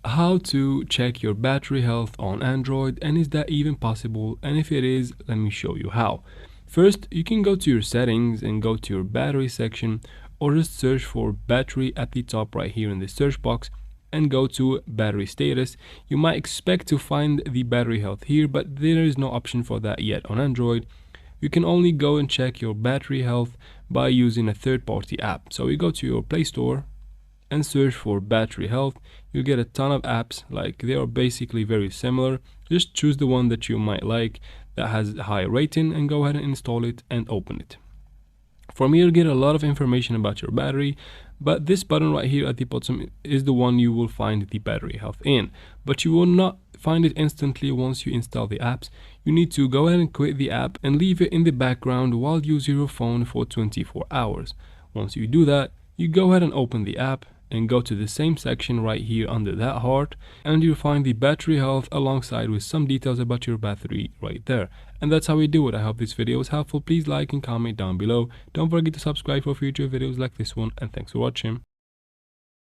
how to check your battery health on Android, and is that even possible, and if it is, let me show you how. First, you can go to your settings and go to your battery section, or just search for battery at the top right here in the search box and go to battery status. You might expect to find the battery health here, but there is no option for that yet on Android. You can only go and check your battery health by using a third-party app. So you go to your Play Store and search for battery health. You'll get a ton of apps, like they are basically very similar. Just choose the one that you might like that has a high rating and go ahead and install it and open it. From here, you'll get a lot of information about your battery, but this button right here at the bottom is the one you will find the battery health in. But you will not find it instantly once you install the apps. You need to go ahead and quit the app and leave it in the background while using your phone for 24 hours. Once you do that, you go ahead and open the app and go to the same section right here under that heart, and you'll find the battery health alongside with some details about your battery right there. And that's how we do it. I hope this video was helpful. Please like and comment down below. Don't forget to subscribe for future videos like this one, and thanks for watching.